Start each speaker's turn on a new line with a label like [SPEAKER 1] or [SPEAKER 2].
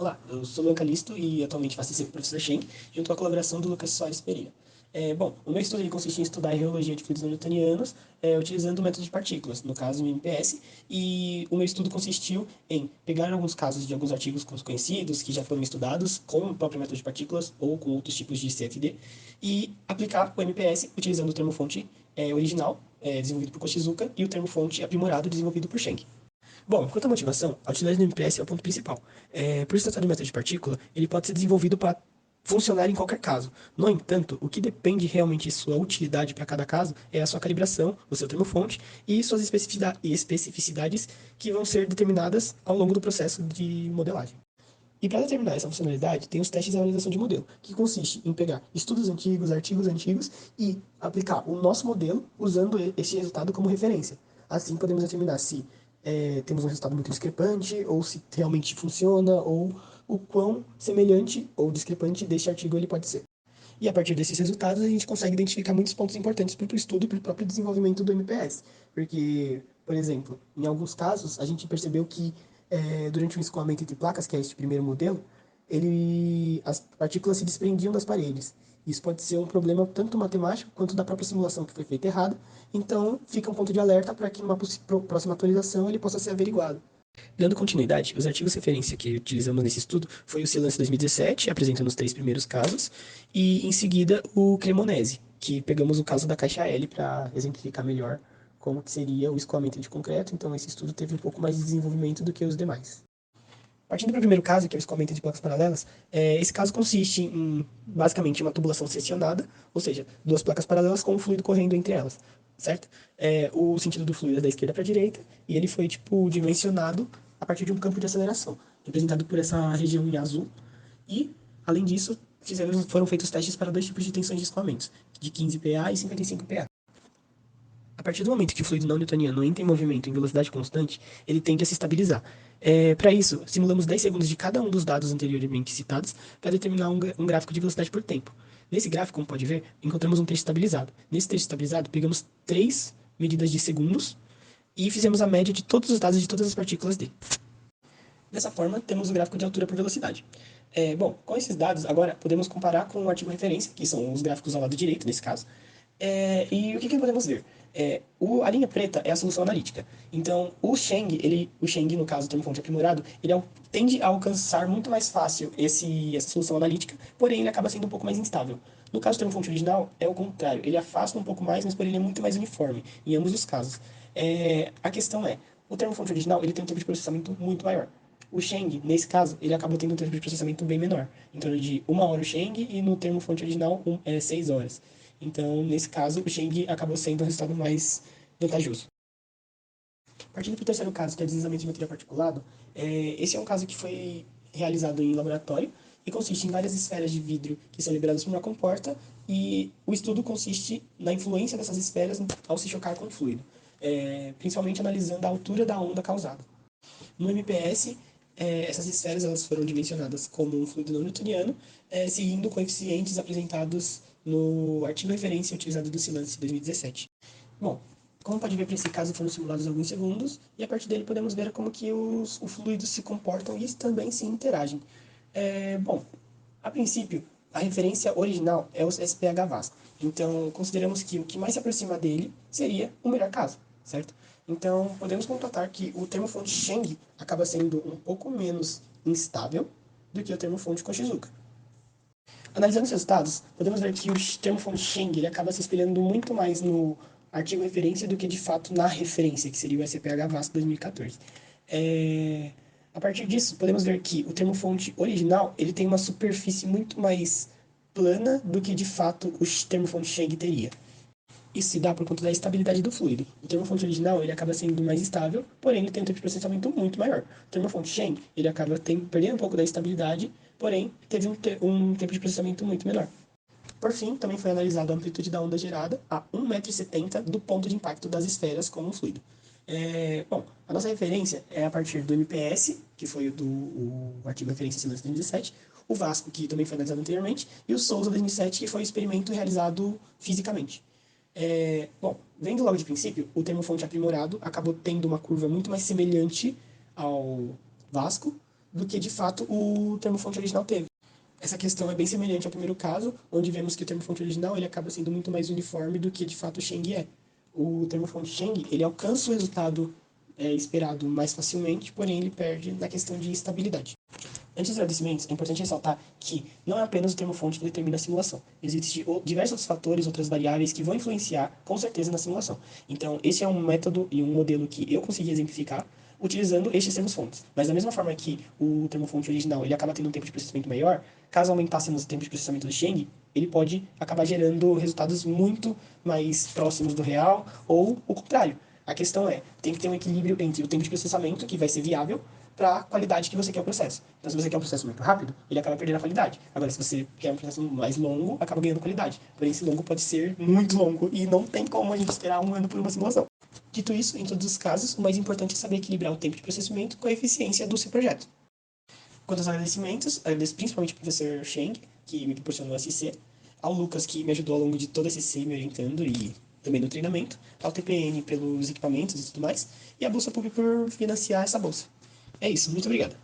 [SPEAKER 1] Olá, eu sou Luan Calisto e atualmente faço discípulo do professor Shen, junto com a colaboração do Lucas Soares Pereira. Bom, o meu estudo ele consiste em estudar a reologia de fluidos não newtonianos, utilizando o método de partículas, no caso o MPS, e o meu estudo consistiu em pegar alguns casos de alguns artigos conhecidos, que já foram estudados com o próprio método de partículas ou com outros tipos de CFD, e aplicar o MPS utilizando o termo-fonte original, desenvolvido por Koshizuka, e o termo-fonte aprimorado, desenvolvido por Schenck. Bom, quanto à motivação, a utilidade do MPS é o ponto principal. Por se tratar de um método de partícula, ele pode ser desenvolvido para funcionar em qualquer caso. No entanto, o que depende realmente de sua utilidade para cada caso é a sua calibração, o seu termo-fonte e suas especificidades que vão ser determinadas ao longo do processo de modelagem. E para determinar essa funcionalidade, tem os testes de validação de modelo, que consiste em pegar estudos antigos, artigos antigos e aplicar o nosso modelo usando esse resultado como referência. Assim, podemos determinar se temos um resultado muito discrepante, ou se realmente funciona, ou o quão semelhante ou discrepante deste artigo ele pode ser. E a partir desses resultados, a gente consegue identificar muitos pontos importantes para o estudo e para o próprio desenvolvimento do MPS. Porque, por exemplo, em alguns casos, a gente percebeu que durante o escoamento entre placas, que é este primeiro modelo, as partículas se desprendiam das paredes. Isso pode ser um problema tanto matemático quanto da própria simulação que foi feita errada. Então, fica um ponto de alerta para que numa próxima atualização ele possa ser averiguado. Dando continuidade, os artigos de referência que utilizamos nesse estudo foi o Silance 2017, apresentando os 3 primeiros casos, e em seguida o Cremonese, que pegamos o caso da caixa L para exemplificar melhor como que seria o escoamento de concreto, então esse estudo teve um pouco mais de desenvolvimento do que os demais. Partindo para o primeiro caso, que é o escoamento de placas paralelas, esse caso consiste em, basicamente, uma tubulação seccionada, ou seja, duas placas paralelas com o fluido correndo entre elas, certo? O sentido do fluido é da esquerda para a direita, e ele foi, tipo, dimensionado a partir de um campo de aceleração, representado por essa região em azul, e, além disso, foram feitos testes para 2 tipos de tensões de escoamentos, de 15 PA e 55 PA. A partir do momento que o fluido não newtoniano entra em movimento em velocidade constante, ele tende a se estabilizar. Para isso, simulamos 10 segundos de cada um dos dados anteriormente citados para determinar um gráfico de velocidade por tempo. Nesse gráfico, como pode ver, encontramos um trecho estabilizado. Nesse trecho estabilizado, pegamos 3 medidas de segundos e fizemos a média de todos os dados de todas as partículas dele. Dessa forma, temos o gráfico de altura por velocidade. Bom, com esses dados, agora podemos comparar com o artigo referência, que são os gráficos ao lado direito, nesse caso. E o que podemos ver? A linha preta é a solução analítica. Então, o Sheng, no caso, o termo-fonte aprimorado, tende a alcançar muito mais fácil essa solução analítica, porém ele acaba sendo um pouco mais instável. No caso do termo-fonte original, é o contrário. Ele afasta um pouco mais, mas porém ele é muito mais uniforme, em ambos os casos. A questão é, o termo-fonte original ele tem um tempo de processamento muito maior. O Sheng, nesse caso, ele acaba tendo um tempo de processamento bem menor, em torno de 1 hora o Sheng e no termo-fonte original 6 horas. Então, nesse caso, o Sheng acabou sendo um resultado mais vantajoso. Partindo para o terceiro caso, que é deslizamento de material particulado, esse é um caso que foi realizado em laboratório e consiste em várias esferas de vidro que são liberadas por uma comporta e o estudo consiste na influência dessas esferas ao se chocar com o fluido, principalmente analisando a altura da onda causada. No MPS, essas esferas elas foram dimensionadas como um fluido não newtoniano, seguindo coeficientes apresentados no artigo referência utilizado do Silance 2017. Bom, como pode ver, para esse caso foram simulados alguns segundos, e a partir dele podemos ver como que os fluidos se comportam e também se interagem. Bom, a princípio, a referência original é o SPH Vasco. Então, consideramos que o que mais se aproxima dele seria o melhor caso, certo? Então, podemos constatar que o termo-fonte Sheng acaba sendo um pouco menos instável do que o termo-fonte Koshizuka. Analisando os resultados, podemos ver que o termo-fonte Sheng ele acaba se espelhando muito mais no artigo referência do que de fato na referência, que seria o SPH Vasco 2014. A partir disso, podemos ver que o termo-fonte original ele tem uma superfície muito mais plana do que de fato o termo-fonte Sheng teria. Isso se dá por conta da estabilidade do fluido. O termo-fonte original ele acaba sendo mais estável, porém ele tem um tempo de processamento muito maior. O termo-fonte Sheng ele acaba perdendo um pouco da estabilidade, porém teve um tempo de processamento muito menor. Por fim, também foi analisada a amplitude da onda gerada a 1,70 m do ponto de impacto das esferas com o fluido. Bom, a nossa referência é a partir do MPS, que foi o artigo referência Silance 2017, o Vasco, que também foi analisado anteriormente, e o Souza 2007, que foi o experimento realizado fisicamente. Bom, vendo logo de princípio, o termo-fonte aprimorado acabou tendo uma curva muito mais semelhante ao Vasco, do que, de fato, o termo-fonte original teve. Essa questão é bem semelhante ao primeiro caso, onde vemos que o termo-fonte original ele acaba sendo muito mais uniforme do que, de fato, o Sheng é. O termo-fonte Sheng, ele alcança o resultado esperado mais facilmente, porém ele perde na questão de estabilidade. Antes dos agradecimentos, é importante ressaltar que não é apenas o termo-fonte que determina a simulação. Existem diversos outros fatores, outras variáveis que vão influenciar, com certeza, na simulação. Então, esse é um método e um modelo que eu consegui exemplificar utilizando estes termos-fontes. Mas da mesma forma que o termo-fonte original ele acaba tendo um tempo de processamento maior, caso aumentássemos o tempo de processamento do Sheng, ele pode acabar gerando resultados muito mais próximos do real ou o contrário. A questão é, tem que ter um equilíbrio entre o tempo de processamento, que vai ser viável, para a qualidade que você quer o processo. Então, se você quer um processo muito rápido, ele acaba perdendo a qualidade. Agora, se você quer um processo mais longo, acaba ganhando qualidade. Porém, esse longo pode ser muito longo e não tem como a gente esperar um ano por uma simulação. Dito isso, em todos os casos, o mais importante é saber equilibrar o tempo de processamento com a eficiência do seu projeto. Quanto aos agradecimentos, agradeço principalmente ao professor Sheng, que me proporcionou a SC, ao Lucas, que me ajudou ao longo de toda a SC me orientando e também no treinamento, ao TPN pelos equipamentos e tudo mais, e à Bolsa Pública por financiar essa bolsa. É isso, muito obrigado.